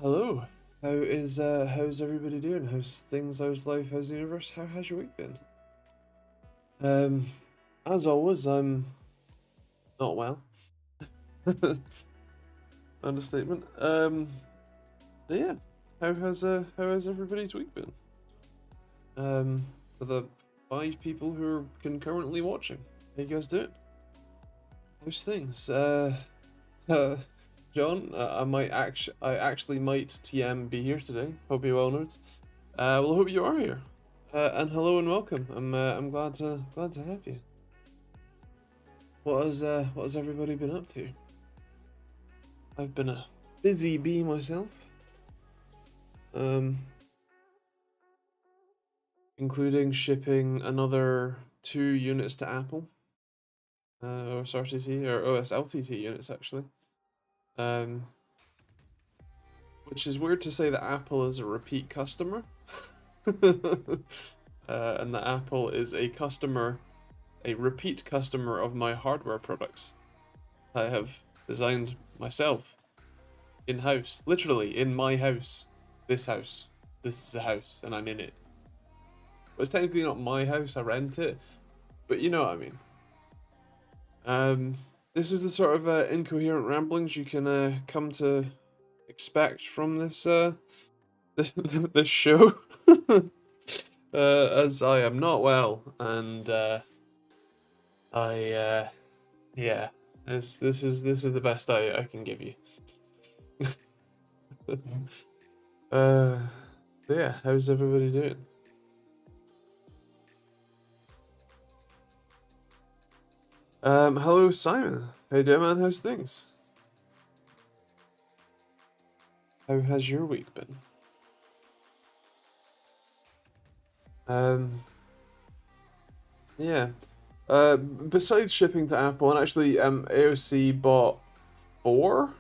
Hello. How's everybody doing? How's things? How's life? How's the universe? How has your week been? Um, as always, I'm not well. Understatement. But yeah, how has everybody's week been? For the 5 people who are concurrently watching, how you guys doing? How's things? John, I actually might TM be here today. Hope you're well, nerds. Well, I hope you are here. And hello and welcome. I'm glad to have you. What has everybody been up to? I've been a busy bee myself. Um, including shipping another 2 units to Apple. OSRTT or OSLTT units actually. Um, which is weird to say that Apple is a repeat customer. And that Apple is a repeat customer of my hardware products. I have designed myself in-house, literally in my house. This house. This is a house, and I'm in it. Well, it's technically not my house, I rent it, but you know what I mean. This is the sort of incoherent ramblings you can come to expect from this this show. As I am not well, and yeah, this is the best I can give you. uh, yeah, how's everybody doing? Hello Simon. How you doing, man? How's things? How has your week been? Yeah. Besides shipping to Apple, and actually, AOC bought 4.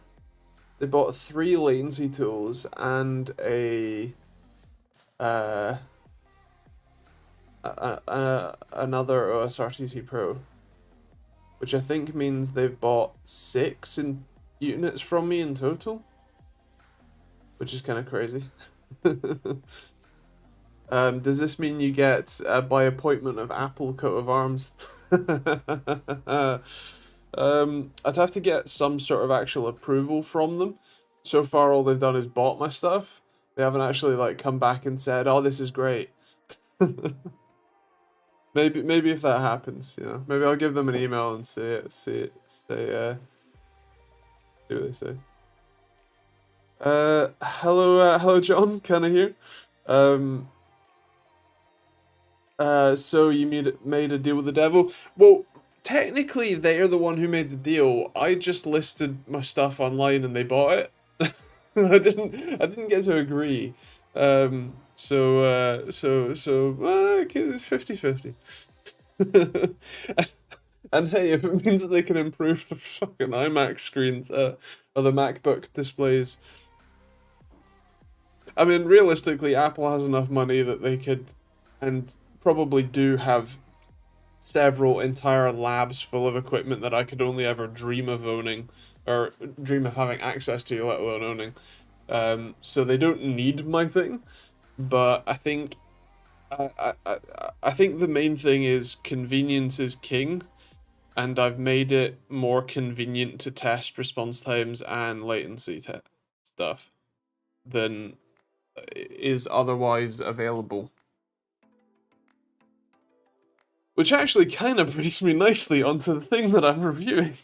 They bought 3 latency tools and uh another OSRTC Pro, which I think means they've bought 6 in units from me in total, which is kind of crazy. Does this mean you get by appointment of Apple coat of arms? I'd have to get some sort of actual approval from them. So far, all they've done is bought my stuff. They haven't actually like come back and said, "Oh, this is great." Maybe if that happens, maybe I'll give them an email and see what they say. Hello, John. Can I hear? Um, so you made a deal with the devil? Well, technically, they're the one who made the deal. I just listed my stuff online and they bought it. I didn't get to agree. Okay, it's 50-50. And hey, if it means that they can improve the fucking iMac screens, or the MacBook displays, I mean, realistically, Apple has enough money that they could, and probably do have several entire labs full of equipment that I could only ever dream of owning, or dream of having access to, let alone owning. So they don't need my thing, but I think I think the main thing is convenience is king, and I've made it more convenient to test response times and latency stuff than is otherwise available. Which actually kind of brings me nicely onto the thing that I'm reviewing.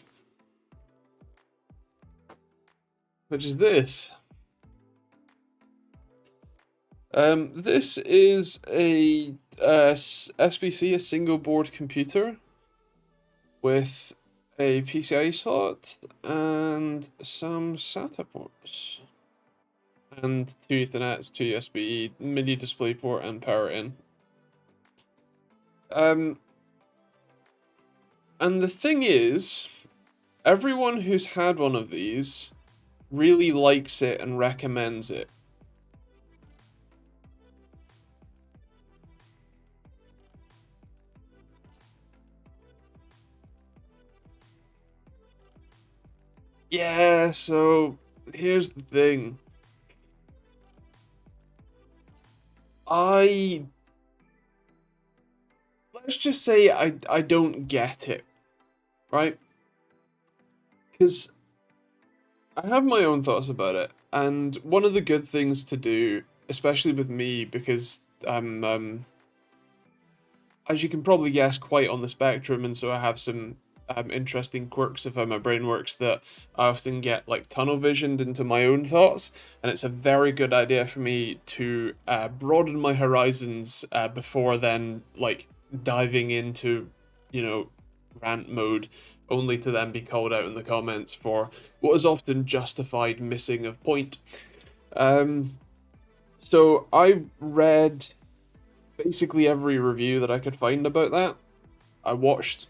Which is this. This is a SBC, a single board computer, with a PCIe slot and some SATA ports. And 2 Ethernets, 2 USB, mini DisplayPort, and power in. And the thing is, everyone who's had one of these really likes it and recommends it. Yeah, so here's the thing. Let's just say I don't get it, right? Because I have my own thoughts about it, and one of the good things to do, especially with me, because I'm, as you can probably guess, quite on the spectrum, and so I have some interesting quirks of how my brain works that I often get like tunnel visioned into my own thoughts, and it's a very good idea for me to broaden my horizons before then like diving into, you know, rant mode, only to then be called out in the comments for what is often justified missing of point. So I read basically every review that I could find about that. I watched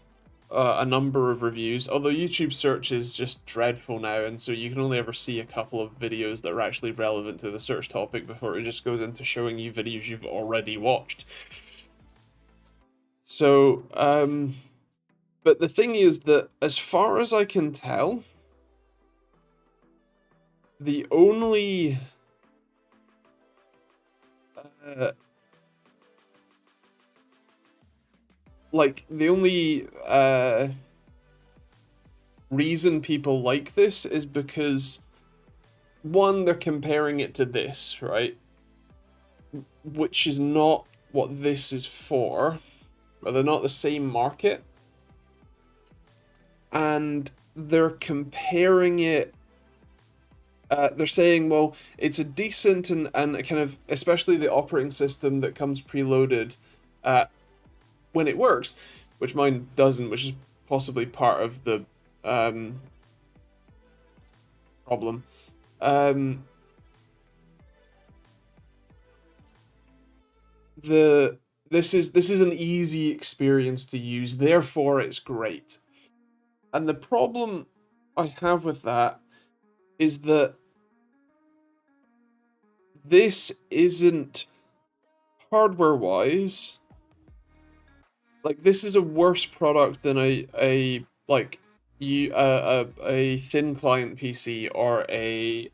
a number of reviews, although YouTube search is just dreadful now, and so you can only ever see a couple of videos that are actually relevant to the search topic before it just goes into showing you videos you've already watched. So, but the thing is that as far as I can tell, the only reason people like this is because, one, they're comparing it to this, right? Which is not what this is for, or they're not the same market. And they're comparing it, they're saying, well, it's a decent and kind of, especially the operating system that comes preloaded when it works, which mine doesn't, which is possibly part of the problem. This is an easy experience to use, therefore it's great. And the problem I have with that is that this isn't hardware-wise, like, this is a worse product than a thin client PC or a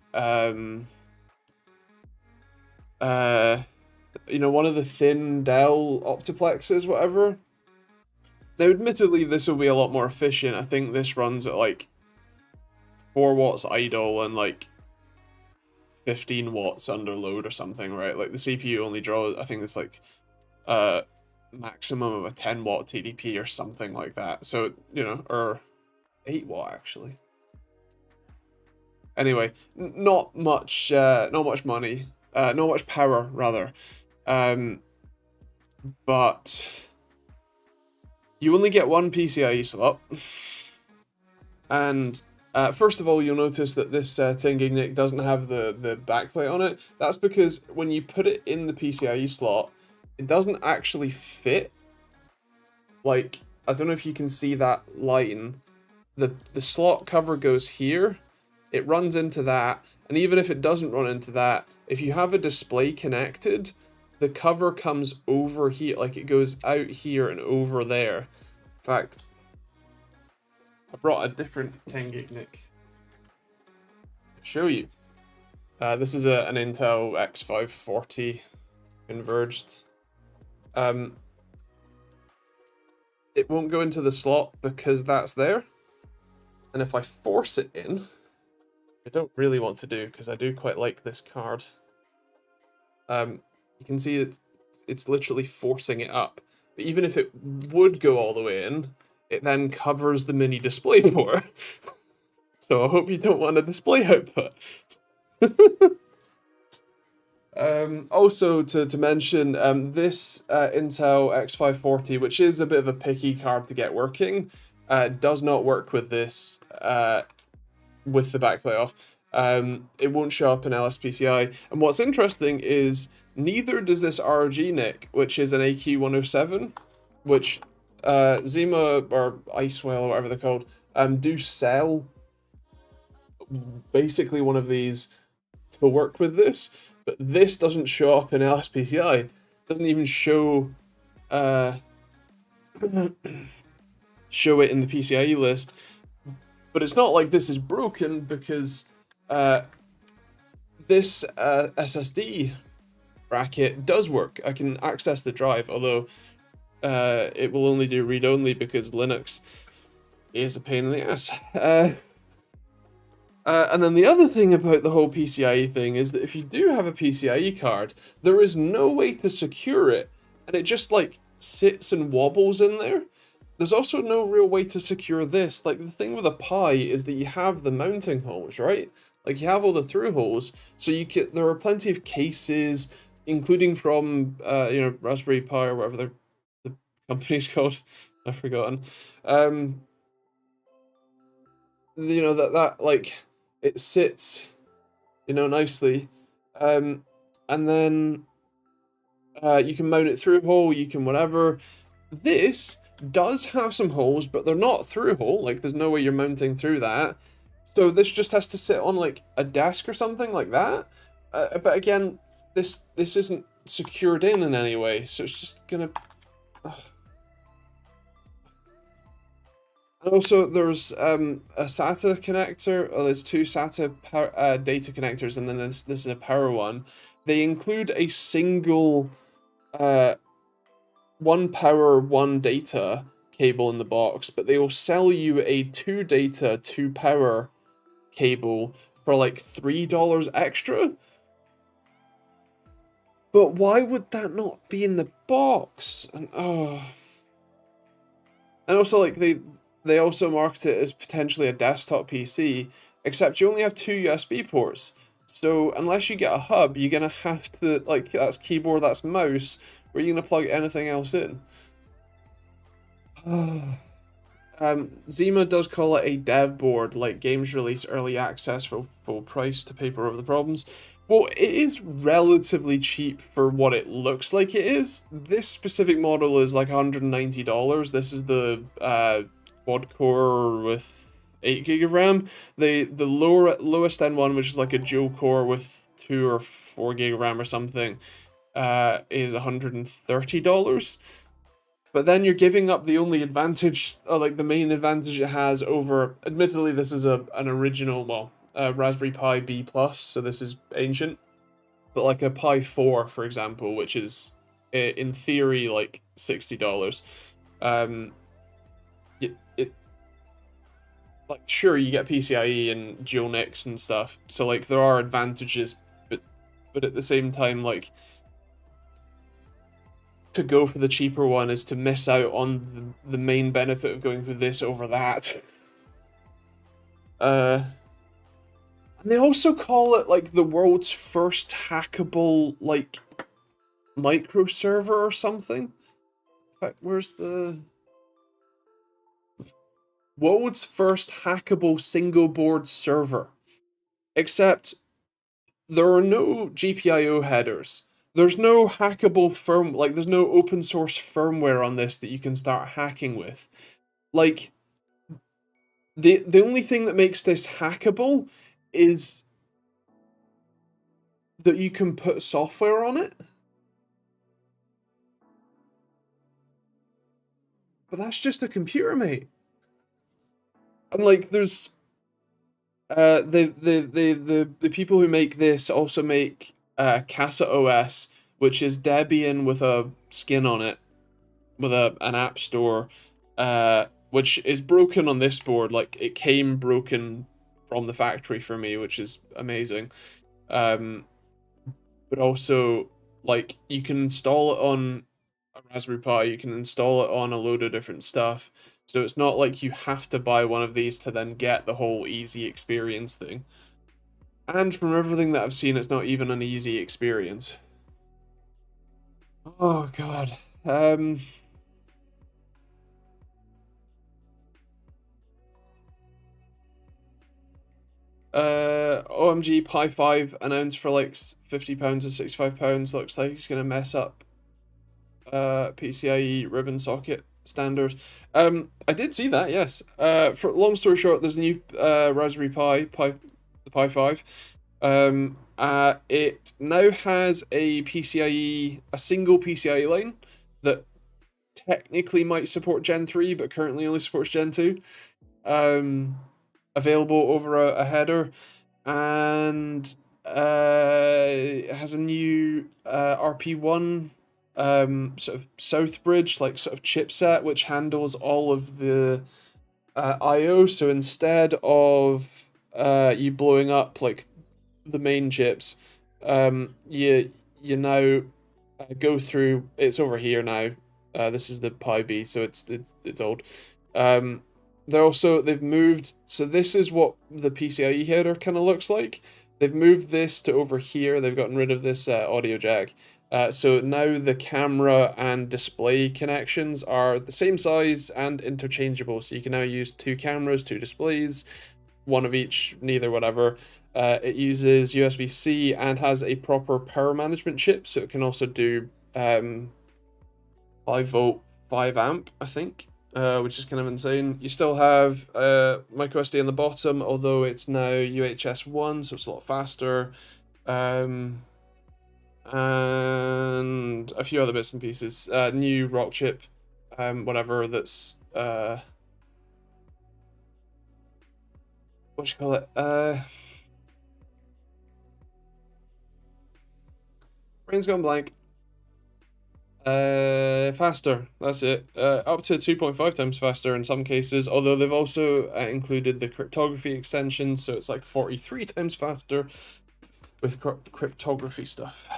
one of the thin Dell Optiplexes, whatever. Now, admittedly, this will be a lot more efficient. I think this runs at like 4 watts idle and like 15 watts under load or something, right? Like the CPU only draws, I think it's like maximum of a 10 watt TDP or something like that. So, or 8 watt actually. Anyway, not much money, not much power rather. But you only get one PCIe slot, and first of all, you'll notice that this 10GB NIC doesn't have the backplate on it. That's because when you put it in the PCIe slot, it doesn't actually fit. Like, I don't know if you can see that line. The slot cover goes here, it runs into that, and even if it doesn't run into that, if you have a display connected, the cover comes over here, like it goes out here and over there. In fact, I brought a different 10GB NIC to show you. This is an Intel X540 converged. It won't go into the slot because that's there. And if I force it in, I don't really want to do because I do quite like this card. You can see it's literally forcing it up. But even if it would go all the way in, it then covers the mini display port. So I hope you don't want a display output. Also, to mention, this Intel X540, which is a bit of a picky card to get working, does not work with this, with the backplate off. It won't show up in LSPCI. And what's interesting is neither does this ROG NIC, which is an AQ107, which Zima or Icewell or whatever they're called, do sell basically one of these to work with this, but this doesn't show up in LSPCI. It doesn't even show show it in the PCIe list. But it's not like this is broken, because this SSD bracket does work. I can access the drive, although it will only do read-only because Linux is a pain in the ass. And then the other thing about the whole PCIe thing is that if you do have a PCIe card, there is no way to secure it, and it just like sits and wobbles in there. There's also no real way to secure this. Like the thing with a Pi is that you have the mounting holes, right? Like you have all the through holes, so you can. There are plenty of cases, including from Raspberry Pi or whatever the company's called. I've forgotten. That like it sits, nicely, and then you can mount it through hole. You can whatever. This does have some holes, but they're not through hole. Like there's no way you're mounting through that. So this just has to sit on like a desk or something like that. But again, this isn't secured in any way, so it's just gonna. And also, there's a SATA connector. Oh, there's two SATA data connectors, and then this is a power one. They include a single one power, one data cable in the box, but they will sell you a two data, two power cable for like $3 extra. But why would that not be in the box? And also like they also market it as potentially a desktop PC, except you only have two USB ports. So unless you get a hub, you're gonna have to like that's keyboard, that's mouse. Where are you gonna plug anything else in? Zima does call it a dev board, like games release early access for full price to paper over the problems. Well, it is relatively cheap for what it looks like it is. This specific model is like $190. This is the quad core with 8 gig of RAM. The lowest end one, which is like a dual core with 2 or 4 gig of RAM or something, is $130. But then you're giving up the only advantage, or like the main advantage it has over. Admittedly, this is an original, well, Raspberry Pi B plus, so this is ancient. But like a Pi 4, for example, which is in theory like $60. It like sure you get PCIe and dual NICs and stuff, so like there are advantages, but at the same time like. To go for the cheaper one is to miss out on the main benefit of going for this over that. And they also call it like the world's first hackable like micro server or something. In fact, where's the world's first hackable single board server? Except there are no GPIO headers. There's no hackable there's no open source firmware on this that you can start hacking with. Like, the only thing that makes this hackable is that you can put software on it. But that's just a computer, mate. And like, there's the people who make this also make Casa OS, which is Debian with a skin on it, with an app store, which is broken on this board. Like it came broken from the factory for me, which is amazing. But also like you can install it on a Raspberry Pi, you can install it on a load of different stuff. So it's not like you have to buy one of these to then get the whole easy experience thing. And from everything that I've seen, it's not even an easy experience. Oh god. OMG Pi 5 announced for like £50 or £65. Looks like he's gonna mess up PCIe ribbon socket standard. I did see that, yes. For long story short, there's a new Raspberry Pi, the Pi 5. It now has a single PCIe lane that technically might support Gen 3, but currently only supports Gen 2. Available over a header, and it has a new RP1 sort of Southbridge like sort of chipset which handles all of the I/O. So instead of you blowing up like the main chips, you now go through. It's over here now. This is the Pi B, so it's old. They've moved. So this is what the PCIe header kind of looks like. They've moved this to over here. They've gotten rid of this audio jack. So now the camera and display connections are the same size and interchangeable. So you can now use two cameras, two displays, one of each, neither, whatever. It uses USB-C and has a proper power management chip, so it can also do 5V, 5A, I think, which is kind of insane. You still have microSD on the bottom, although it's now UHS-1, so it's a lot faster. And a few other bits and pieces. New rock chip, whatever, that's what you call it? Brain's gone blank. Faster, that's it. Up to 2.5 times faster in some cases, although they've also included the cryptography extension, so it's like 43 times faster with cryptography stuff.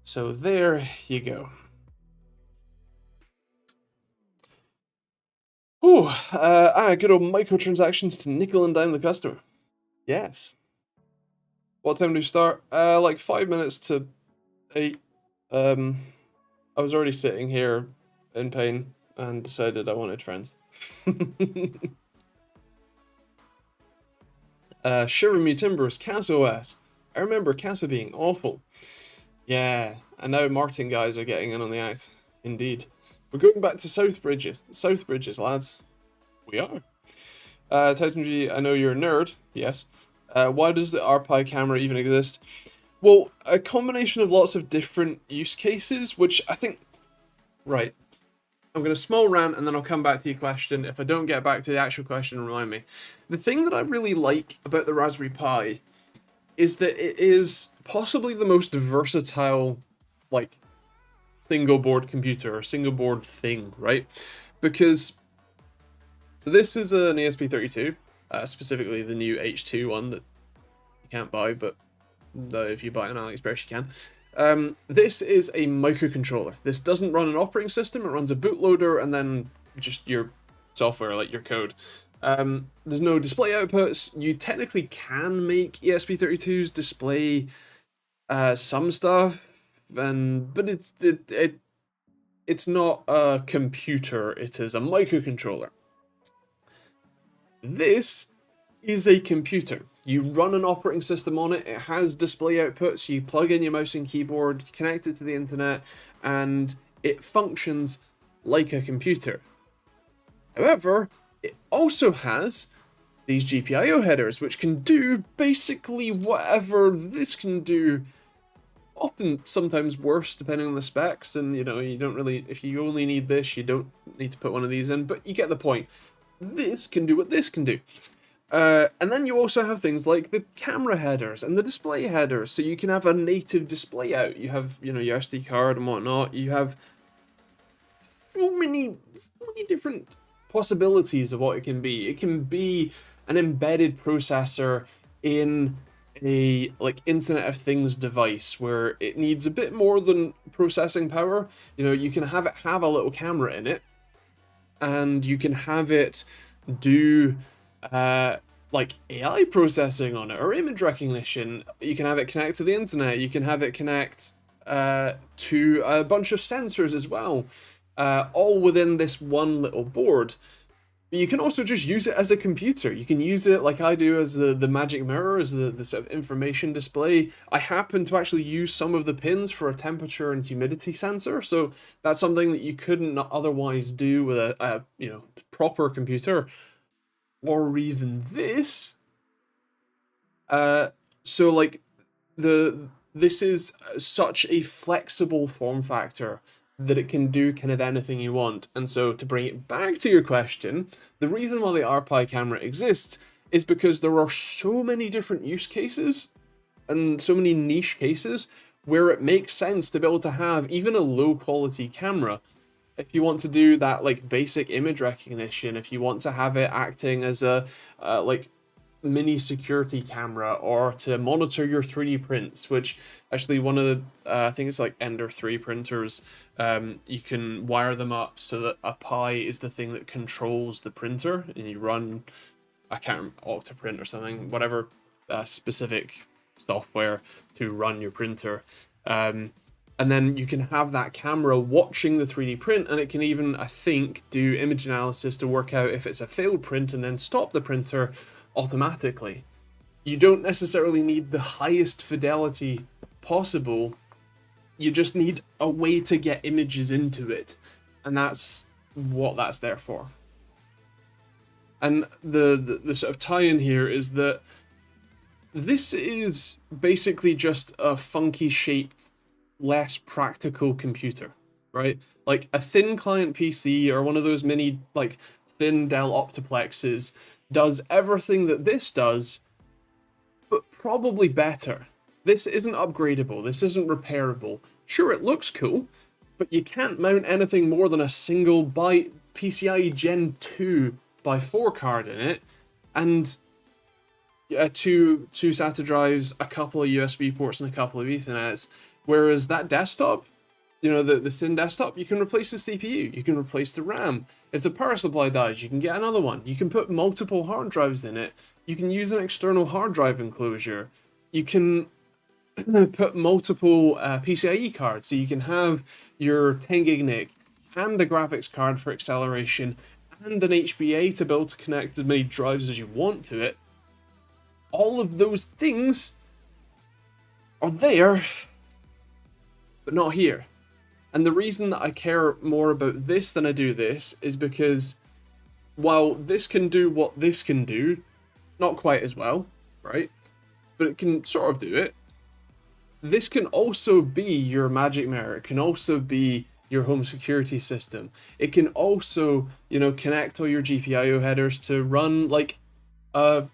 So there you go. Ooh, good old microtransactions to nickel and dime the customer. Yes. What time do you start? Like 5 minutes to 8. I was already sitting here in pain and decided I wanted friends. Shiramu Timbers, CAS. I remember Casa being awful. Yeah, and now Martin guys are getting in on the act. Indeed. We're going back to Southbridges, lads. We are. TechteamGB, I know you're a nerd. Yes. Why does the RPi camera even exist? Well, a combination of lots of different use cases, which I think... Right. I'm going to small rant and then I'll come back to your question. If I don't get back to the actual question, remind me. The thing that I really like about the Raspberry Pi is that it is possibly the most versatile, like, single board computer or single board thing, right? Because, so this is an ESP32, specifically the new H2 one that you can't buy, but if you buy it on AliExpress you can. This is a microcontroller. This doesn't run an operating system, it runs a bootloader and then just your software, like your code. There's no display outputs. You technically can make ESP32s display some stuff, but it's not a computer, it is a microcontroller. This is a computer. You run an operating system on it, it has display outputs, you plug in your mouse and keyboard, connect it to the internet, and it functions like a computer. However, it also has these GPIO headers, which can do basically whatever this can do, often sometimes worse depending on the specs, and you don't really, if you only need this, you don't need to put one of these in, but you get the point. This can do what this can do. And then you also have things like the camera headers and the display headers, so you can have a native display out. You have, your SD card and whatnot. You have so many different possibilities of what it can be. It can be an embedded processor in a Internet of Things device where it needs a bit more than processing power. You can have it have a little camera in it, and you can have it do like AI processing on it or image recognition. You can have it connect to the internet. You can have it connect to a bunch of sensors as well, all within this one little board. But you can also just use it as a computer. You can use it like I do as the magic mirror, as the sort of information display. I happen to actually use some of the pins for a temperature and humidity sensor, so that's something that you couldn't otherwise do with a proper computer, or even this. So like this is such a flexible form factor that it can do kind of anything you want. And so to bring it back to your question, the reason why the RPi camera exists is because there are so many different use cases and so many niche cases where it makes sense to be able to have even a low quality camera. If you want to do that like basic image recognition, if you want to have it acting as a like mini security camera, or to monitor your 3D prints, which actually one of the I think it's like Ender 3 printers, you can wire them up so that a Pi is the thing that controls the printer, and you run, I can't remember, Octoprint or something, whatever specific software to run your printer. And then you can have that camera watching the 3D print, and it can even, I think, do image analysis to work out if it's a failed print and then stop the printer automatically. You don't necessarily need the highest fidelity possible, you just need a way to get images into it, and that's what that's there for. And the sort of tie-in here is that this is basically just a funky shaped, less practical computer, right? Like a thin client PC or one of those mini like thin Dell Optiplexes does everything that this does, but probably better. This isn't upgradable, this isn't repairable. Sure, it looks cool, but you can't mount anything more than a single PCIe Gen 2 by 4 card in it, and two SATA drives, a couple of USB ports, and a couple of Ethernets. Whereas that desktop, you know, the thin desktop, you can replace the CPU, you can replace the RAM. If the power supply dies, you can get another one. You can put multiple hard drives in it. You can use an external hard drive enclosure. You can put multiple PCIe cards, so you can have your 10 gig NIC and a graphics card for acceleration and an HBA to be able to connect as many drives as you want to it. All of those things are there, but not here. And the reason that I care more about this than I do this is because while this can do what this can do, not quite as well, right? But it can sort of do it. This can also be your magic mirror. It can also be your home security system. It can also, you know, connect all your GPIO headers to run like a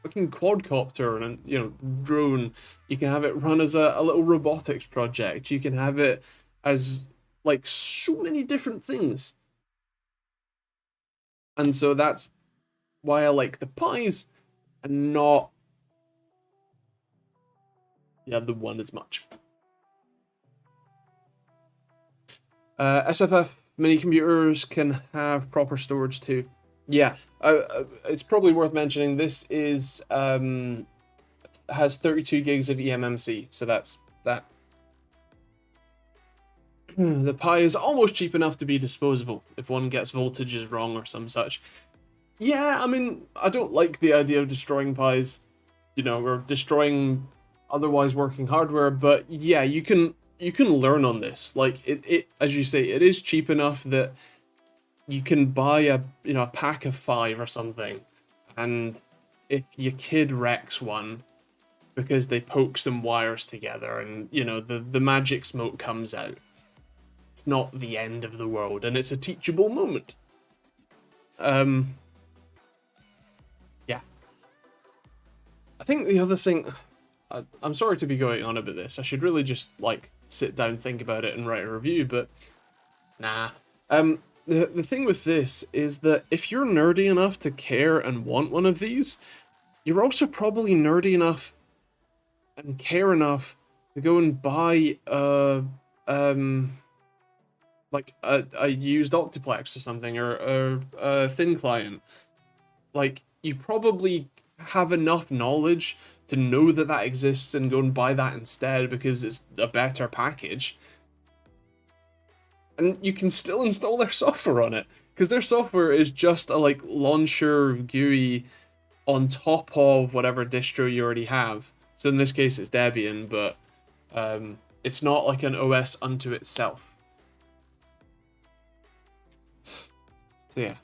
fucking quadcopter and, you know, drone. You can have it run as a little robotics project. You can have it as like so many different things. And so that's why I like the Pis and not the other one as much. SFF mini computers can have proper storage too. Yeah, it's probably worth mentioning this is has 32 gigs of eMMC, so that's that. The Pi is almost cheap enough to be disposable if one gets voltages wrong or some such. Yeah, I mean, I don't like the idea of destroying Pis, you know, or destroying otherwise working hardware, but yeah, you can learn on this. Like it as you say, it is cheap enough that you can buy a pack of 5 or something, and if your kid wrecks one because they poke some wires together and, you know, the magic smoke comes out, it's not the end of the world, and it's a teachable moment. Yeah. I think the other thing, I'm sorry to be going on about this. I should really just like sit down, think about it, and write a review, but nah. The thing with this is that if you're nerdy enough to care and want one of these, you're also probably nerdy enough and care enough to go and buy like a used Optiplex or something, or a thin client. Like, you probably have enough knowledge to know that that exists and go and buy that instead because it's a better package. And you can still install their software on it, because their software is just a like launcher GUI on top of whatever distro you already have. So in this case it's Debian, but it's not like an OS unto itself. So yeah.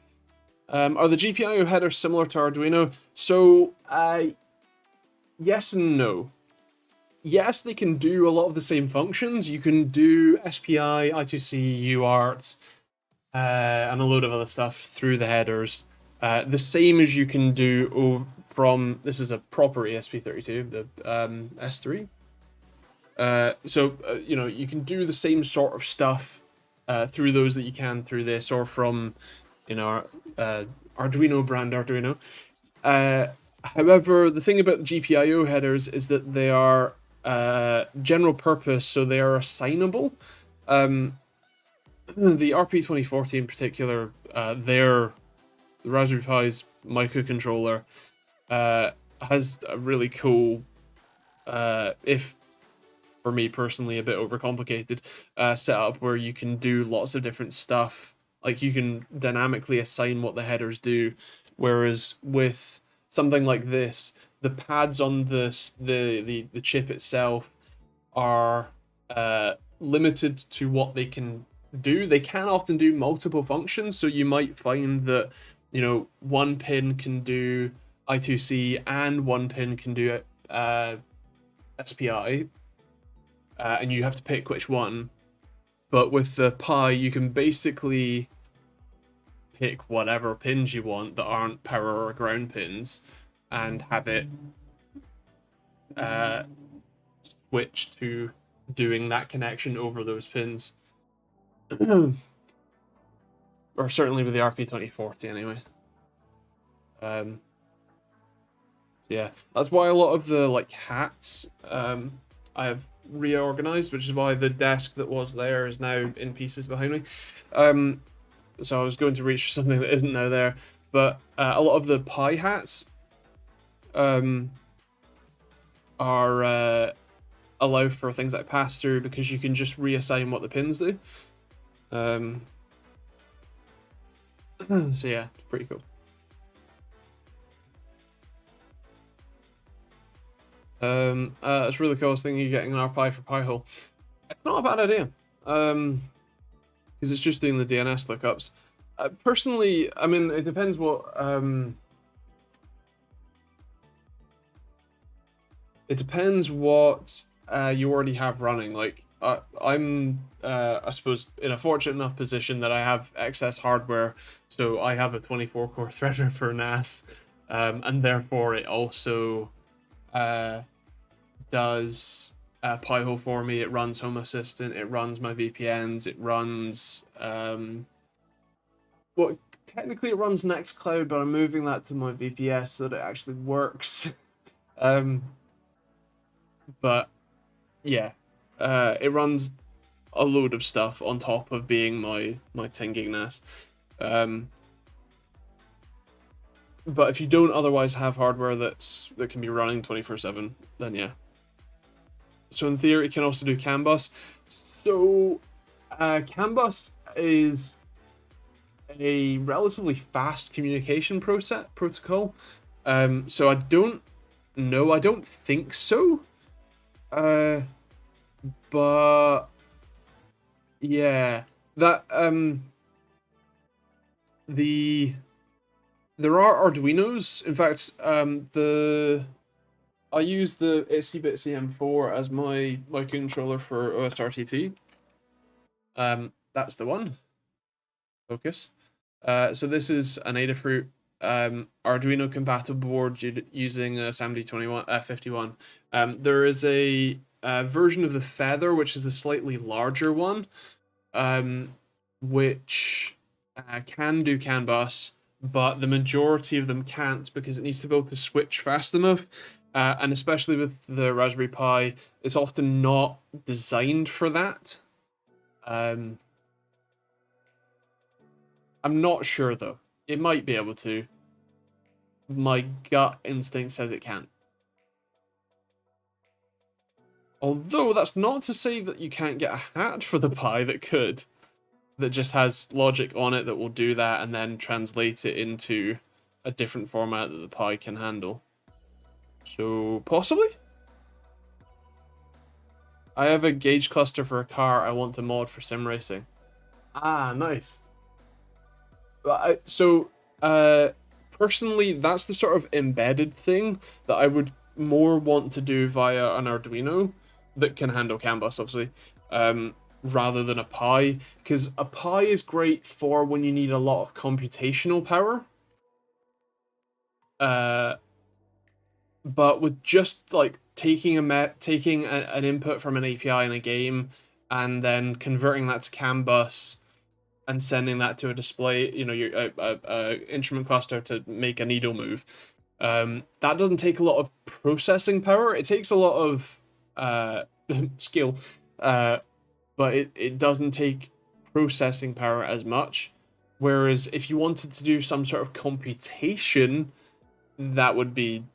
Are the GPIO headers similar to Arduino? So yes and no. Yes, they can do a lot of the same functions. You can do SPI, I2C, UART, and a load of other stuff through the headers. The same as you can do from, this is a proper ESP32, the S3. You know, you can do the same sort of stuff through those that you can through this, or from, you know, Arduino brand Arduino. However, the thing about the GPIO headers is that they are general purpose, so they are assignable. The RP2040 in particular, the Raspberry Pi's microcontroller has a really cool, if for me personally a bit overcomplicated, setup where you can do lots of different stuff. Like you can dynamically assign what the headers do, whereas with something like this, the pads on the chip itself are limited to what they can do. They can often do multiple functions, so you might find that, you know, one pin can do I2C and one pin can do SPI, and you have to pick which one. But with the Pi, you can basically pick whatever pins you want that aren't power or ground pins, and have it switch to doing that connection over those pins. Or certainly with the RP2040 anyway. So yeah, that's why a lot of the like hats I have reorganized, which is why the desk that was there is now in pieces behind me. So I was going to reach for something that isn't now there, but a lot of the Pi hats are allow for things like pass through, because you can just reassign what the pins do. So yeah, it's pretty cool. It's really cool. I was thinking of getting an RPi for Pi-hole. It's not a bad idea, because it's just doing the DNS lookups. Personally, I mean, it depends what you already have running. Like I'm I suppose in a fortunate enough position that I have excess hardware, so I have a 24-core Threadripper NAS, and therefore it also does Pi-hole for me. It runs Home Assistant, it runs my VPNs, it runs well, technically it runs Nextcloud, but I'm moving that to my VPS so that it actually works. But yeah, it runs a load of stuff on top of being my 10 gig NAS. But if you don't otherwise have hardware that can be running 24/7, then yeah. So in theory, it can also do CAN bus. So CAN bus is a relatively fast communication protocol. So I don't know. I don't think so. But yeah, that there are Arduinos. In fact, I use the Itsy M4 as my controller for OSRTT. That's the one. Focus. So this is an Adafruit Arduino compatible board using a SAMD51. There is a version of the Feather, which is the slightly larger one, which can do CAN bus, but the majority of them can't, because it needs to be able to switch fast enough. And especially with the Raspberry Pi, it's often not designed for that. I'm not sure though. It might be able to. My gut instinct says it can't. Although that's not to say that you can't get a hat for the Pi that could. That just has logic on it that will do that and then translate it into a different format that the Pi can handle. So, possibly? I have a gauge cluster for a car I want to mod for sim racing. Ah, nice. Personally, that's the sort of embedded thing that I would more want to do via an Arduino that can handle CAN bus, obviously, rather than a Pi, because a Pi is great for when you need a lot of computational power. but with just like taking an input from an API in a game and then converting that to CAN bus and sending that to a display, your instrument cluster to make a needle move. That doesn't take a lot of processing power. It takes a lot of skill, but it doesn't take processing power as much. Whereas if you wanted to do some sort of computation, that would be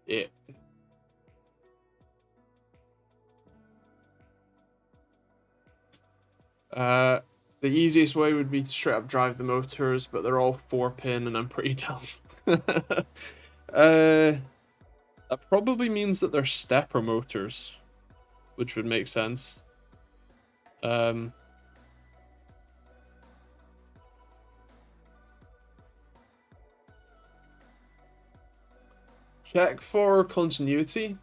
it. The easiest way would be to straight up drive the motors, but they're all 4-pin and I'm pretty dumb. That probably means that they're stepper motors, which would make sense. Check for continuity.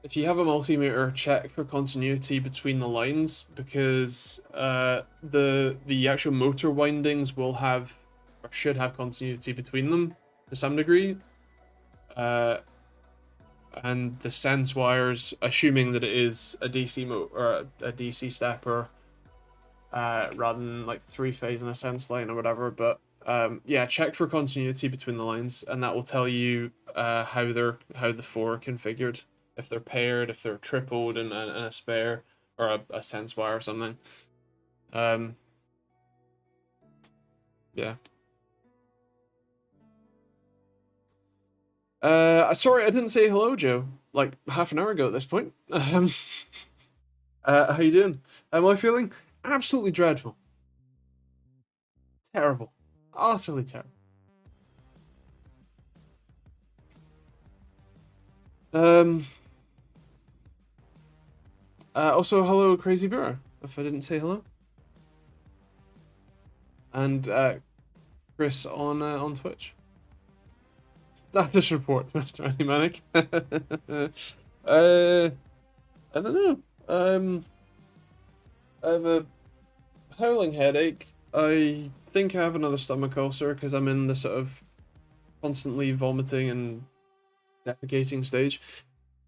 If you have a multimeter, check for continuity between the lines, because the actual motor windings will have or should have continuity between them to some degree. And the sense wires, assuming that it is a DC motor or a DC stepper, rather than like 3-phase in a sense line or whatever. But yeah, check for continuity between the lines, and that will tell you how the 4 are configured. If they're paired, if they're tripled and a spare, or a sense wire or something. Yeah. Sorry, I didn't say hello, Joe. Like half an hour ago at this point. How you doing? Am I feeling absolutely dreadful? Terrible. Utterly terrible. Also, hello, Crazy Bureau, if I didn't say hello. And Chris on Twitch. Status report, Mr. Animanic. I don't know. I have a howling headache. I think I have another stomach ulcer because I'm in the sort of constantly vomiting and defecating stage,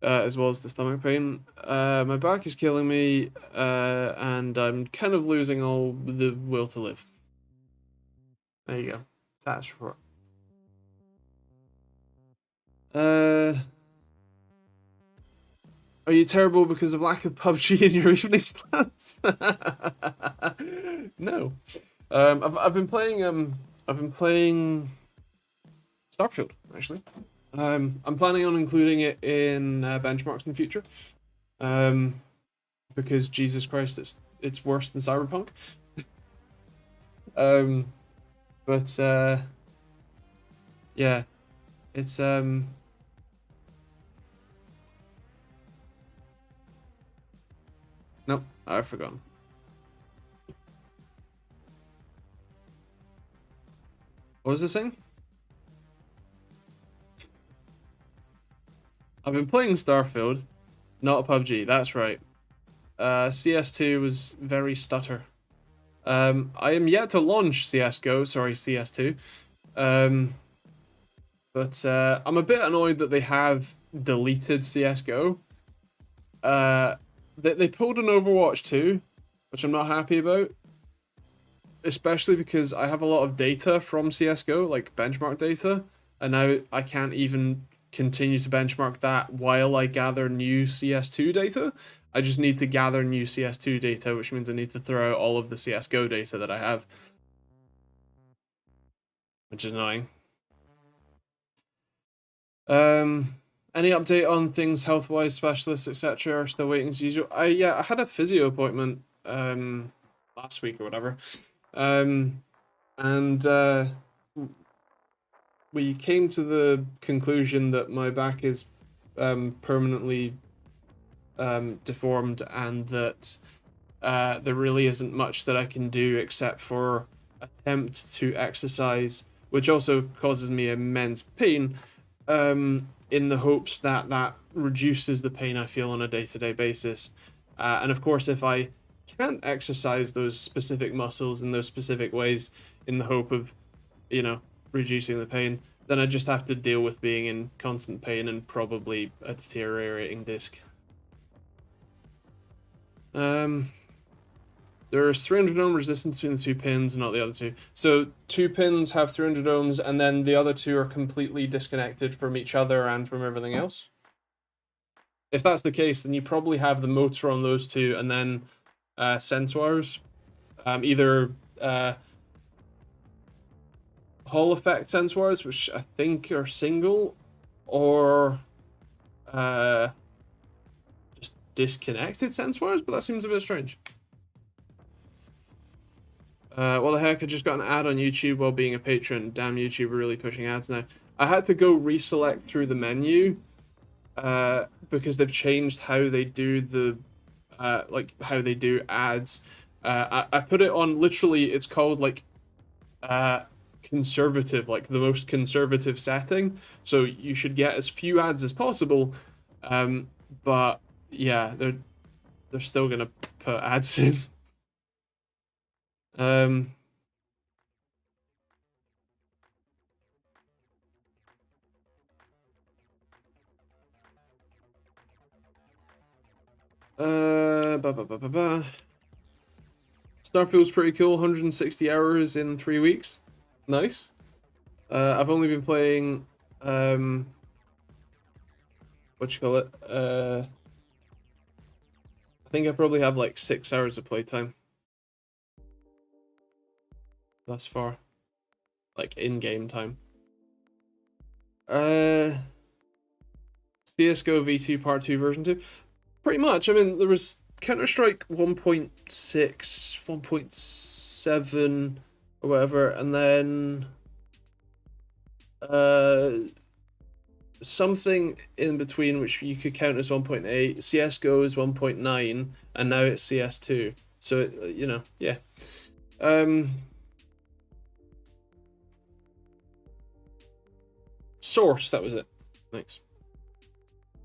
as well as the stomach pain. My back is killing me, and I'm kind of losing all the will to live. There you go. Status report. Are you terrible because of lack of PUBG in your evening plans? No. I've been playing Starfield actually. I'm planning on including it in benchmarks in the future. Because Jesus Christ, it's worse than Cyberpunk. But yeah, it's Nope, I've forgotten. What was this saying? I've been playing Starfield, not PUBG. That's right. CS2 was very stutter. I am yet to launch CS:GO. Sorry, CS2. But I'm a bit annoyed that they have deleted CS:GO. They pulled an Overwatch 2, which I'm not happy about. Especially because I have a lot of data from CS:GO, like benchmark data, and now I can't even continue to benchmark that while I gather new CS2 data. I just need to gather new CS2 data, which means I need to throw out all of the CS:GO data that I have, which is annoying. Any update on things health-wise, specialists, etc. are still waiting as usual? I had a physio appointment last week or whatever. And we came to the conclusion that my back is permanently deformed, and that there really isn't much that I can do except for attempt to exercise, which also causes me immense pain, in the hopes that that reduces the pain I feel on a day-to-day basis. And of course, if I can't exercise those specific muscles in those specific ways in the hope of, reducing the pain, then I just have to deal with being in constant pain and probably a deteriorating disc. There's 300 ohm resistance between the 2 pins, not the other 2. So 2 pins have 300 ohms, and then the other 2 are completely disconnected from each other and from everything else. If that's the case, then you probably have the motor on those 2, and then sense wires. Either Hall effect sense wires, which I think are single, or just disconnected sense wires, but that seems a bit strange. What the heck, I just got an ad on YouTube while being a patron. Damn, YouTube are really pushing ads now. I had to go reselect through the menu because they've changed how they do the like how they do ads. I put it on, literally it's called like conservative, like the most conservative setting, so you should get as few ads as possible, but yeah, they're still gonna put ads in. Starfield's pretty cool. 160 hours in 3 weeks. Nice. I've only been playing what you call it? I think I probably have like 6 hours of playtime thus far, like in-game time. CS:GO V2 Part 2 version 2. Pretty much. I mean, there was Counter-Strike 1.6, 1.7 or whatever, and then something in between which you could count as 1.8. CS:GO is 1.9, and now it's CS2. So it, you know, yeah. Source, that was it. Thanks.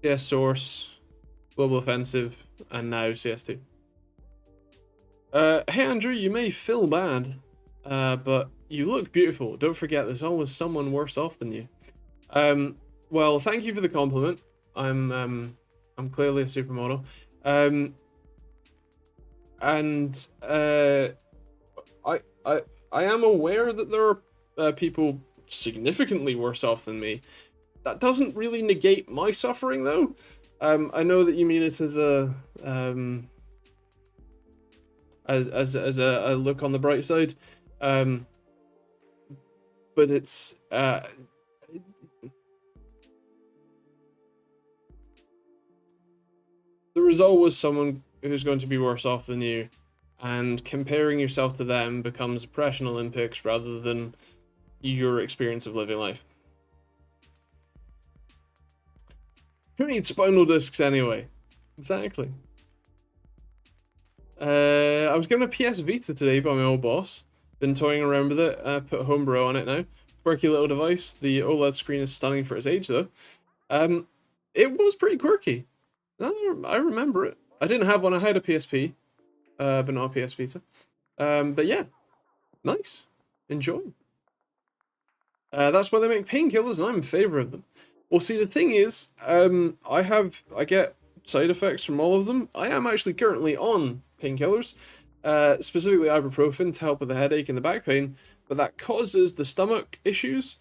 Yeah, Source, Global Offensive, and now CS2. Hey Andrew, you may feel bad, but you look beautiful. Don't forget, there's always someone worse off than you. Well, thank you for the compliment. I'm clearly a supermodel. And I am aware that there are people significantly worse off than me. That doesn't really negate my suffering, though. I know that you mean it as a as a look on the bright side, but it's there is always someone who's going to be worse off than you, and comparing yourself to them becomes a Depression Olympics rather than your experience of living life. Who needs spinal discs anyway? Exactly. I was given a PS Vita today by my old boss. Been toying around with it. Put Homebrew on it now. Quirky little device. The OLED screen is stunning for its age, though. It was pretty quirky. I remember it. I didn't have one. I had a PSP, but not a PS Vita. But yeah, nice. Enjoy. That's why they make painkillers, and I'm in favor of them. Well, see, the thing is, I get side effects from all of them. I am actually currently on painkillers, specifically ibuprofen to help with the headache and the back pain, but that causes the stomach issues.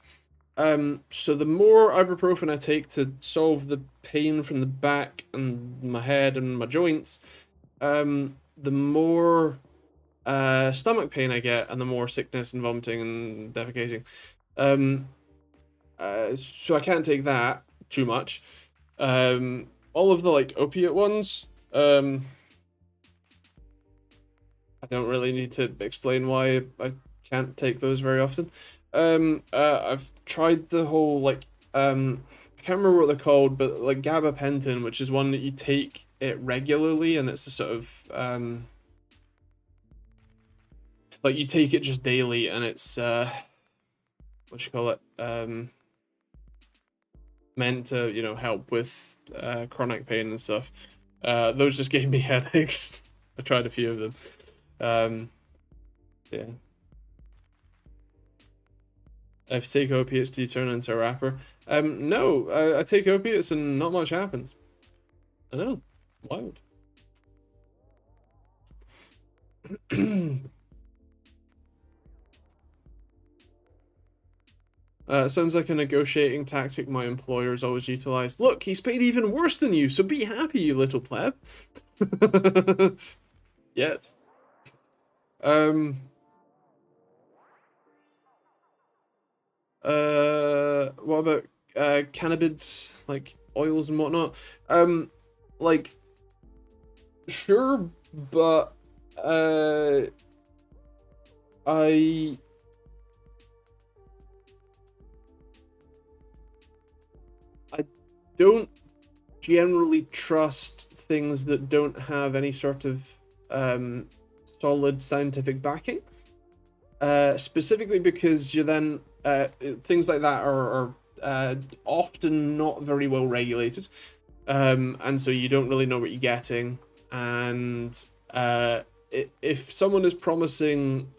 So the more ibuprofen I take to solve the pain from the back and my head and my joints, the more stomach pain I get, and the more sickness and vomiting and defecating. So I can't take that too much. All of the like opiate ones, I don't really need to explain why I can't take those very often. I've tried the whole like I can't remember what they're called, but like gabapentin, which is one that you take it regularly, and it's a sort of like you take it just daily, and it's what you call it, meant to, you know, help with chronic pain and stuff. Those just gave me headaches. I tried a few of them. Yeah. If you take opiates, do you turn into a rapper? No, I take opiates and not much happens. I know, wild. Sounds like a negotiating tactic my employers always utilize. Look, he's paid even worse than you, so be happy, you little pleb. Yet. What about cannabids, like oils and whatnot? Like, sure, but I don't generally trust things that don't have any sort of solid scientific backing. Specifically because you then things like that are often not very well regulated, and so you don't really know what you're getting. And if someone is promising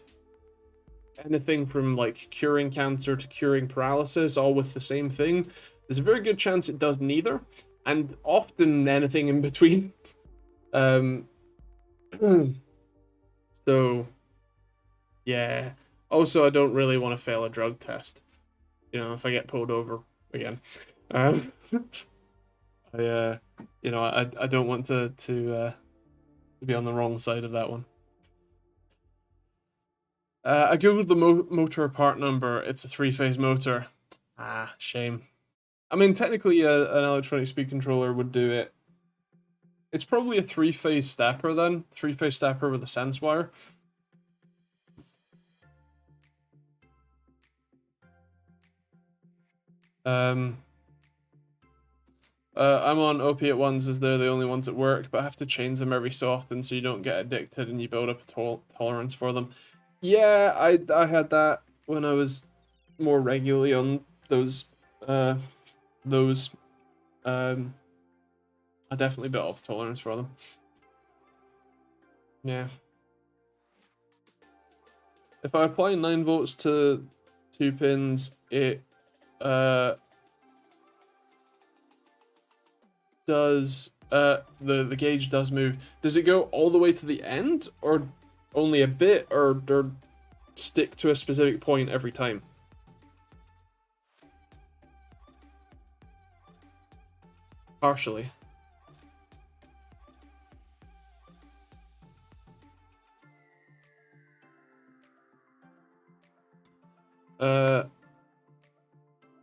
anything from like curing cancer to curing paralysis, all with the same thing, there's a very good chance it does neither, and often anything in between. So yeah. Also, I don't really want to fail a drug test. You know, if I get pulled over again. Um, I don't want to be on the wrong side of that one. I googled the motor part number. It's a 3-phase motor. Ah, shame. I mean, technically, an electronic speed controller would do it. It's probably a 3-phase stepper then. 3-phase stepper with a sense wire. I'm on opiate ones as they're the only ones that work, but I have to change them every so often so you don't get addicted and you build up a tolerance for them. Yeah, I had that when I was more regularly on those. I definitely built up a tolerance for them. Yeah. If I apply 9 volts to 2 pins, it does the gauge does move. Does it go all the way to the end, or only a bit, or stick to a specific point every time? Partially.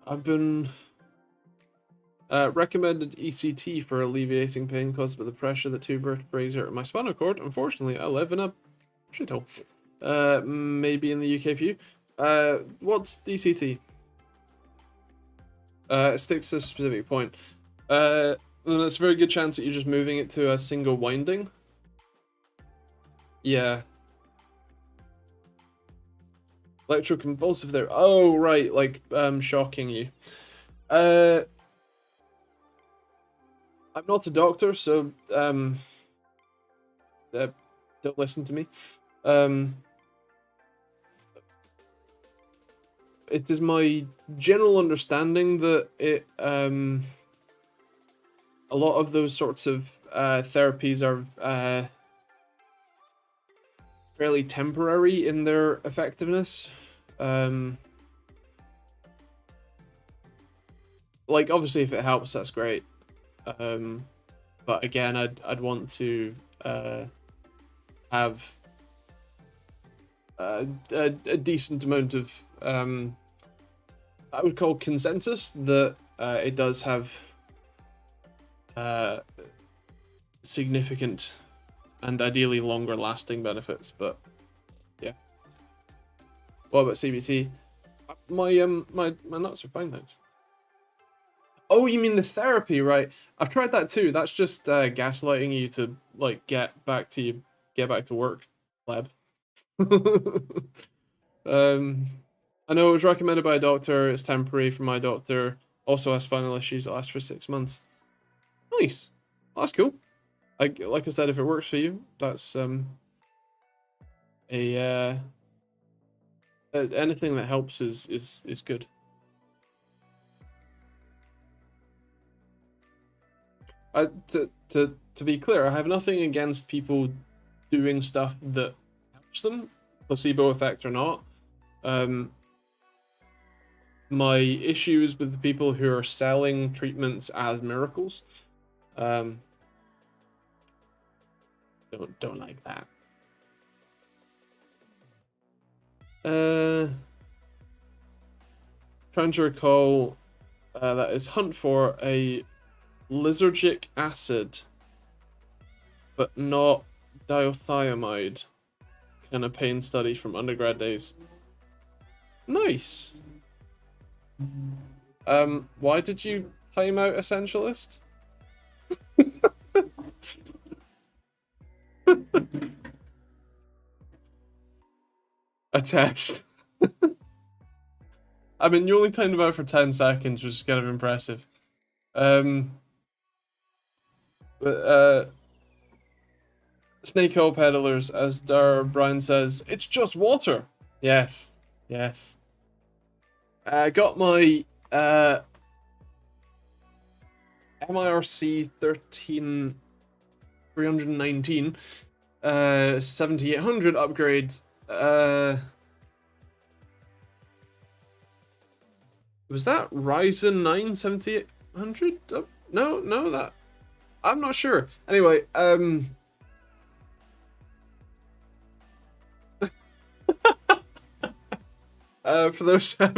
I've been recommended ECT for alleviating pain caused by the pressure that 2 vertebrae exert in my spinal cord. Unfortunately, I live in a shithole. Maybe in the UK for you. What's ECT? It sticks to a specific point. Then there's a very good chance that you're just moving it to a single winding. Yeah. Electroconvulsive there. Oh, right, like, shocking you. I'm not a doctor, so, don't listen to me. It is my general understanding that a lot of those sorts of therapies are fairly temporary in their effectiveness. Like, obviously, if it helps, that's great. But again, I'd want to have a decent amount of I would call consensus that it does have significant and ideally longer lasting benefits. But yeah. What about CBT? My nuts are fine, thanks. Oh, you mean the therapy, right? I've tried that too. That's just gaslighting you to like get back to work, lab. I know it was recommended by a doctor. It's temporary from my doctor. Also has spinal issues that last for 6 months. Nice. Well, that's cool. Like I said, if it works for you, that's a Anything that helps is good. To be clear, I have nothing against people doing stuff that helps them, placebo effect or not. My issue is with the people who are selling treatments as miracles. Don't like that. Trying to recall, that is hunt for a lysergic acid, but not diethylamide. Kind of pain study from undergrad days. Nice. Why did you time out Essentialist? A test. I mean, you only timed him out for 10 seconds, which is kind of impressive. Snake Oil Peddlers, as Dar Brown says, it's just water. Yes, yes. Got my MIRC 13319 7800 upgrade. Was that Ryzen 9 7800? Oh, no, that I'm not sure. Anyway, for those for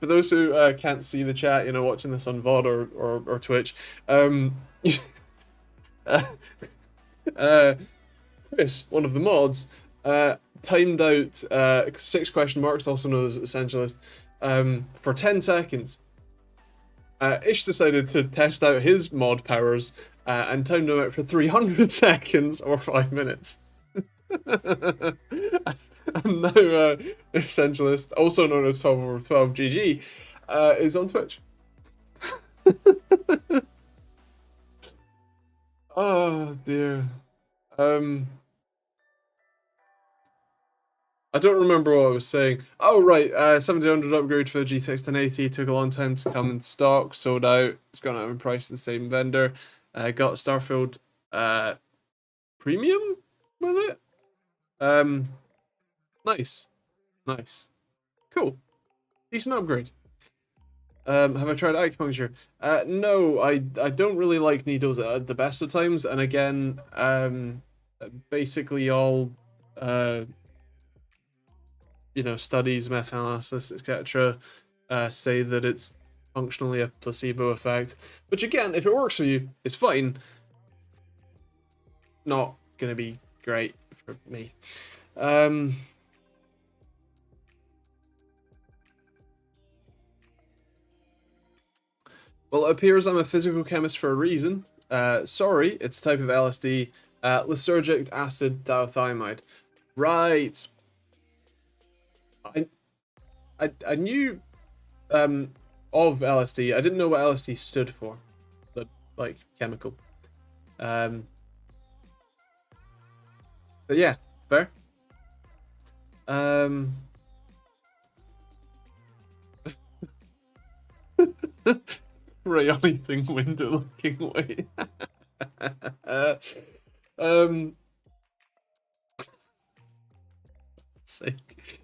those who can't see the chat, watching this on VOD or Twitch, Chris, one of the mods, timed out 6 question marks, also known as Essentialist, for 10 seconds. Ish decided to test out his mod powers and timed him out for 300 seconds or 5 minutes. And now Essentialist, also known as 12/12 GG, is on Twitch. Oh dear. I don't remember what I was saying. Oh right, 1700 upgrade for the GTX 1080 took a long time to come in stock, sold out. It's gone out in price to the same vendor. Got Starfield premium with it. Nice. Cool. Decent upgrade. Have I tried acupuncture? No, I don't really like needles at the best of times, and again, basically all studies, meta-analysis, etc., say that it's functionally a placebo effect. Which again, if it works for you, it's fine. Not gonna be great for me. Well, it appears I'm a physical chemist for a reason. Sorry, it's a type of LSD. Lysergic acid diethylamide. Right. I knew of LSD. I didn't know what LSD stood for. The chemical. But yeah, fair. Rayoni thing window looking away. Sake.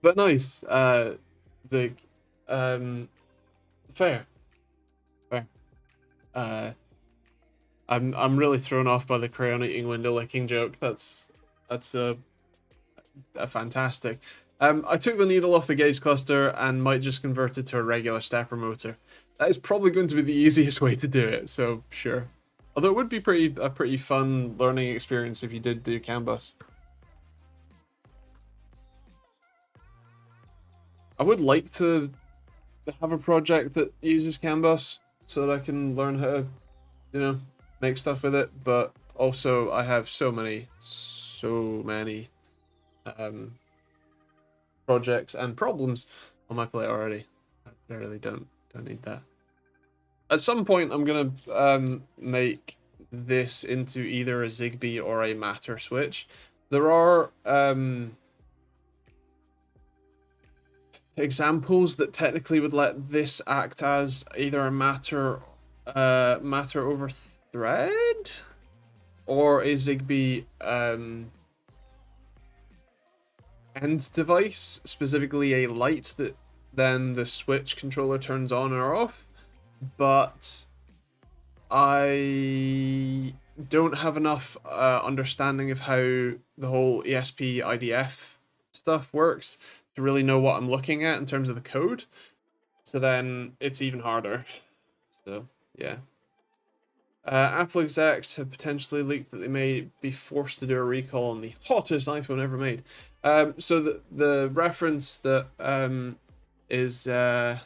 But nice. Fair. I'm really thrown off by the crayon eating window licking joke. That's a fantastic. I took the needle off the gauge cluster and might just convert it to a regular stepper motor. That is probably going to be the easiest way to do it, so sure. Although it would be a pretty fun learning experience if you did do CAN bus. I would like to have a project that uses CAN bus so that I can learn how to, make stuff with it, but also I have so many projects and problems on my plate already. I really don't need that. At some point, I'm gonna make this into either a Zigbee or a Matter switch. There are examples that technically would let this act as either a Matter over Thread or a Zigbee end device, specifically a light that then the switch controller turns on or off, but I don't have enough understanding of how the whole ESP IDF stuff works to really know what I'm looking at in terms of the code. So then it's even harder. So yeah. Apple execs have potentially leaked that they may be forced to do a recall on the hottest iPhone ever made. So the reference that is Joe's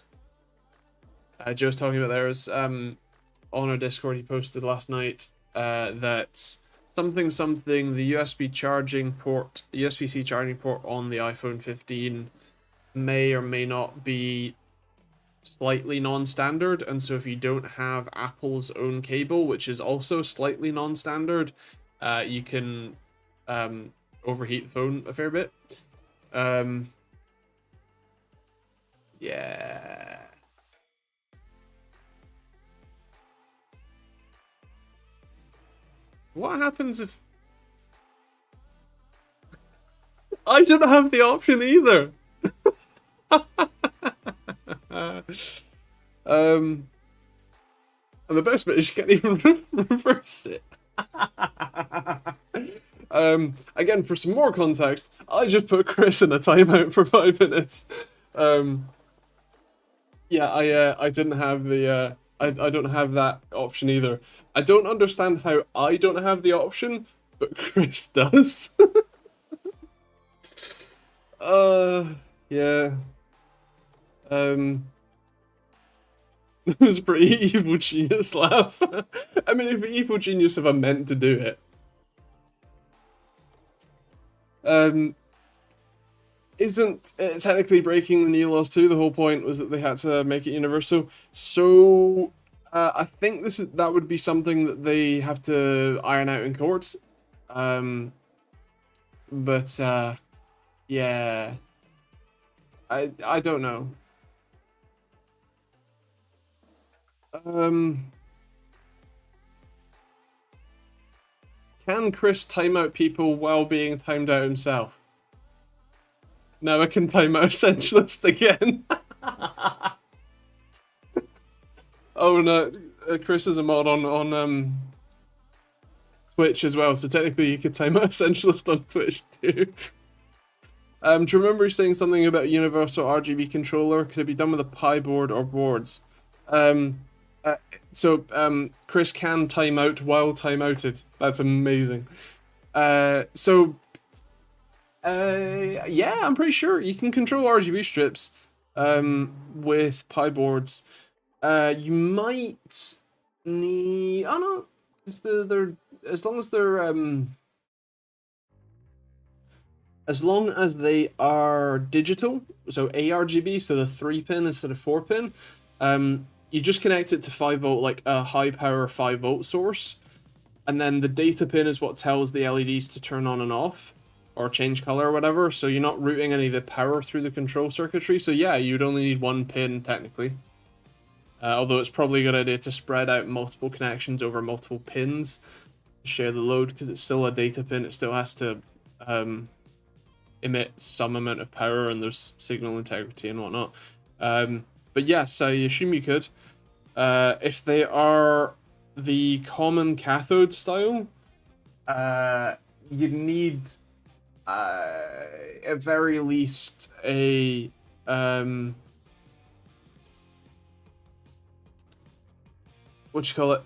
talking about there is on our Discord he posted last night that something the USB-C charging port on the iPhone 15 may or may not be slightly non-standard, and so if you don't have Apple's own cable, which is also slightly non-standard, you can overheat the phone a fair bit. Yeah. What happens if I don't have the option either? And the best bit is you can't even reverse it. Again, for some more context, I just put Chris in a timeout for 5 minutes. Yeah, I didn't have the I don't have that option either. I don't understand how I don't have the option, but Chris does. Yeah. It was a pretty evil genius laugh. I mean, it'd be evil genius if I meant to do it. Isn't it technically breaking the new laws too? The whole point was that they had to make it universal. So I think that would be something that they have to iron out in court. But yeah, I don't know. Can Chris time out people while being timed out himself? Now I can time out Essentialist again. Oh no, Chris is a mod on Twitch as well, so technically you could time out Essentialist on Twitch too. Do you remember saying something about a universal RGB controller? Could it be done with a Pi board or boards? So Chris can time out while timeouted. That's amazing. Yeah, I'm pretty sure you can control RGB strips with Pi boards. You might need, I don't know, they're as long as they are digital, so ARGB, so the 3-pin instead of 4-pin, you just connect it to 5V, like a high power 5V source, and then the data pin is what tells the LEDs to turn on and off or change color or whatever, so you're not routing any of the power through the control circuitry. So yeah, you'd only need 1 pin technically, although it's probably a good idea to spread out multiple connections over multiple pins to share the load, because it's still a data pin. It still has to emit some amount of power, and there's signal integrity and whatnot. But yes, I assume you could. If they are the common cathode style, you'd need at very least a what you call it?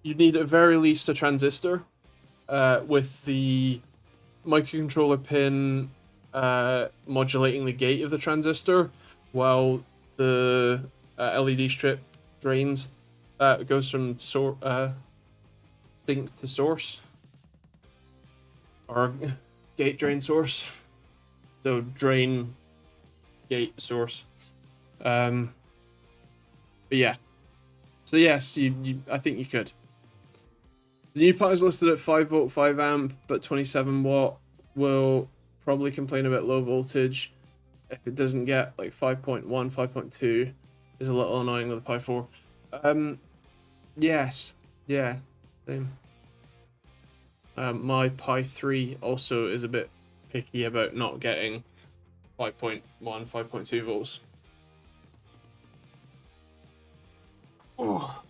You'd need at very least a transistor with the microcontroller pin modulating the gate of the transistor, while the LED strip drains goes from sink to source, or gate drain source. So drain, gate, source. But yeah, So yes, I think you could. The new part is listed at 5 volt, 5 amp, but 27 watt. Will probably complain about low voltage. If it doesn't get like 5.1, 5.2, is a little annoying with the Pi 4. Yes, yeah, same. My Pi 3 also is a bit picky about not getting 5.1, 5.2 volts. Oh.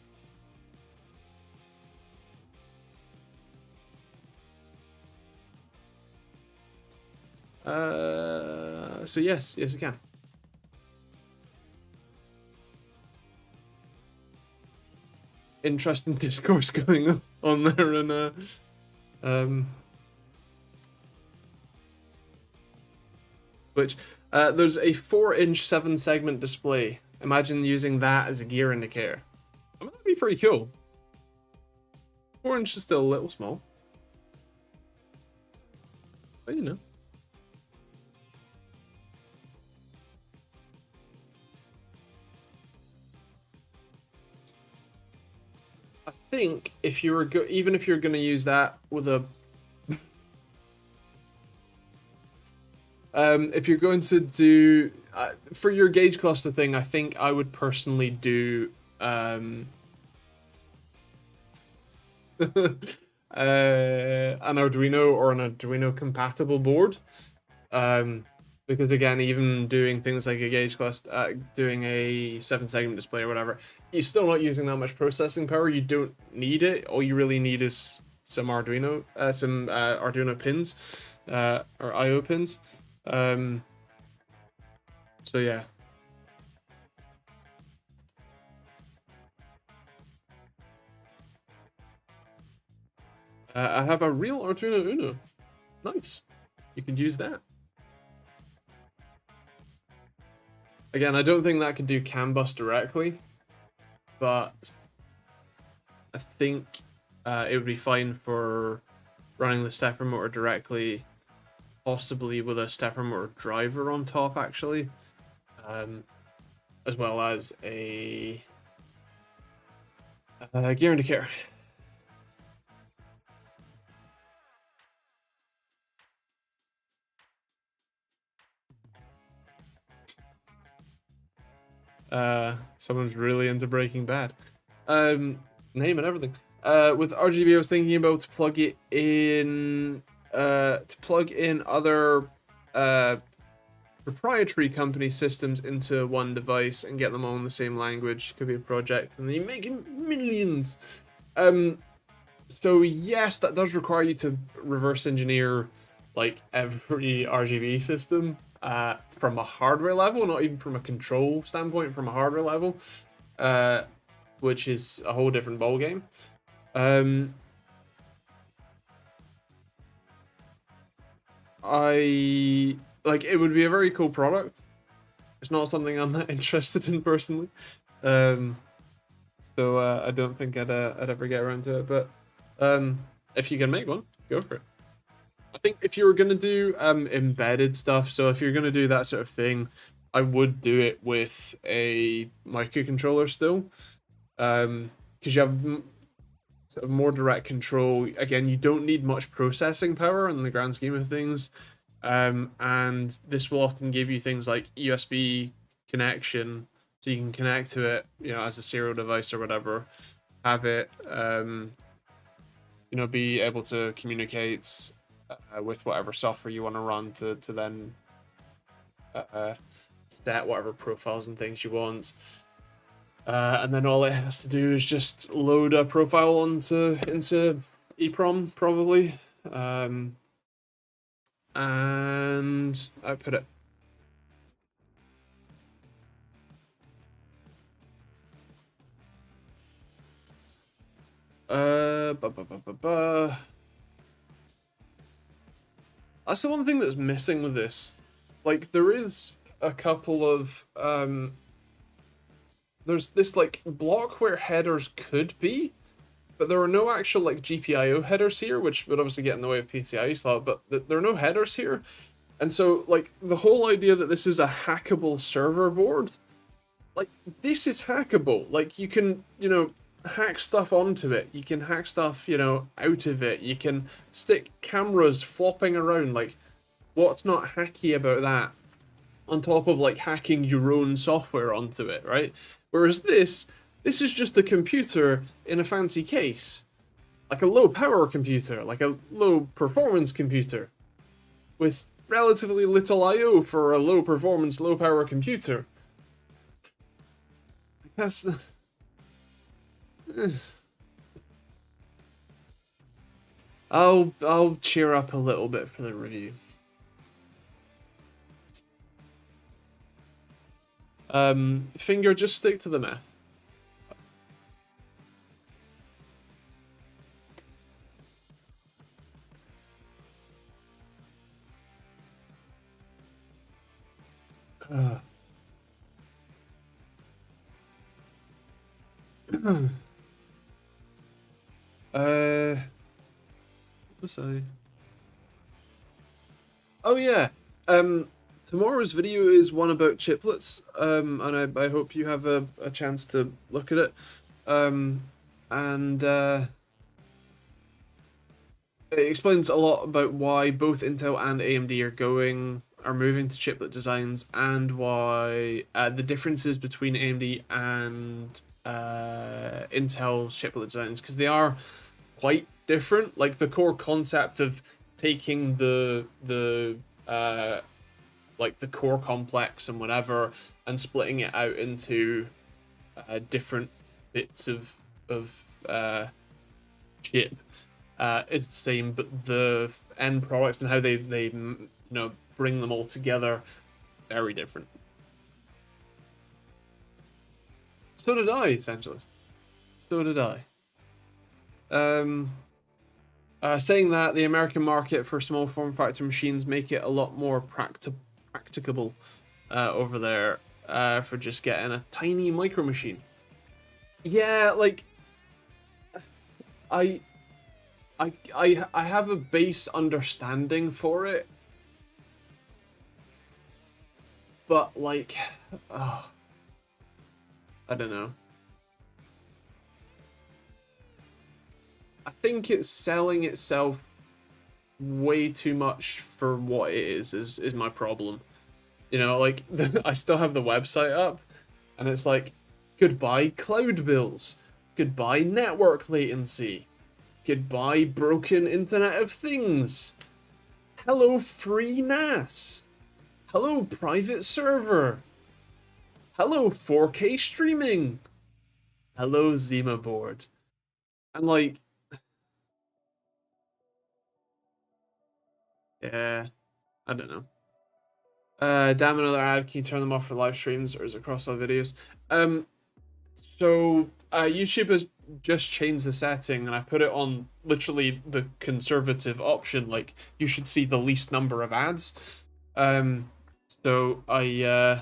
So yes, it can. Interesting discourse going on there, and which there's a 4-inch 7-segment display. Imagine using that as a gear indicator. I mean, that'd be pretty cool. 4-inch is still a little small, but you know. I think if you were even if you're going to use that with a if you're going to do for your gauge cluster thing, I think I would personally do an Arduino or an Arduino compatible board, because again, even doing things like a gauge cluster, doing a 7-segment display or whatever, you're still not using that much processing power. You don't need it. All you really need is some Arduino pins, or IO pins. So yeah. I have a real Arduino Uno. Nice. You could use that. Again, I don't think that could do CAN bus directly, but I think it would be fine for running the stepper motor directly, possibly with a stepper motor driver on top, actually, as well as a gear indicator. Someone's really into Breaking Bad. Name and everything. With RGB, I was thinking about to plug it in, other proprietary company systems into one device and get them all in the same language. Could be a project, and then you're making millions. So yes, that does require you to reverse engineer like every RGB system from a hardware level, not even from a control standpoint, from a hardware level, which is a whole different ballgame. It would be a very cool product. It's not something I'm that interested in personally, so I don't think I'd ever get around to it. But if you can make one, go for it. I think if you were gonna do embedded stuff, so if you're gonna do that sort of thing, I would do it with a microcontroller still, because you have sort of more direct control. Again, you don't need much processing power in the grand scheme of things, and this will often give you things like USB connection, so you can connect to it, as a serial device or whatever. Have it, be able to communicate with whatever software you want to run to then set whatever profiles and things you want. And then all it has to do is just load a profile into EEPROM probably, and output it. That's the one thing that's missing with this. Like, there is a couple of there's this like block where headers could be, but there are no actual like GPIO headers here, which would obviously get in the way of PCIe slot, but there are no headers here. And so like the whole idea that this is a hackable server board, like, this is hackable. Like, you can, you know, hack stuff onto it. You can hack stuff, you know, out of it. You can stick cameras flopping around. Like, what's not hacky about that? On top of, like, hacking your own software onto it, right? Whereas this is just a computer in a fancy case. Like a low power computer, like a low performance computer. With relatively little I/O for a low performance, low power computer. That's... I'll cheer up a little bit for the review. Finger, just stick to the math. What was I? Oh yeah. Tomorrow's video is one about chiplets. And I hope you have a chance to look at it. And it explains a lot about why both Intel and AMD are moving to chiplet designs, and why the differences between AMD and Intel's chiplet designs, because they are quite different. Like the core concept of taking the like the core complex and whatever and splitting it out into different bits of chip is the same, but the end products and how they you know bring them all together very different. So did I, Essentialist. So did I. Saying that, the American market for small form factor machines make it a lot more practicable over there for just getting a tiny micro machine. Yeah, like I have a base understanding for it, but like, oh, I don't know. I think it's selling itself way too much for what it is my problem. You know, like I still have the website up, and it's like, goodbye cloud bills, goodbye network latency, goodbye broken Internet of Things, hello free NAS, hello private server, hello 4K streaming, hello Zima board, and like, yeah, I don't know. Damn, another ad. Can you turn them off for live streams, or is it across all videos? So YouTube has just changed the setting, and I put it on literally the conservative option. Like, you should see the least number of ads. So I'm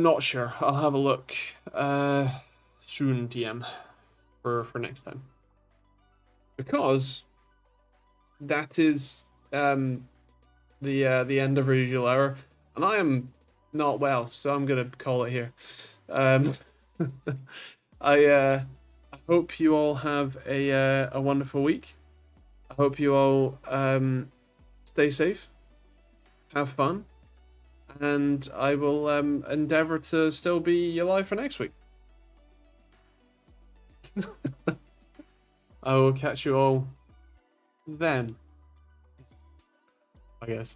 not sure. I'll have a look soon, TM, for next time, because that is the end of Radial Hour, and I am not well, so I'm gonna call it here. I hope you all have a wonderful week. I hope you all stay safe, have fun, and I will endeavor to still be alive for next week. I will catch you all then, I guess.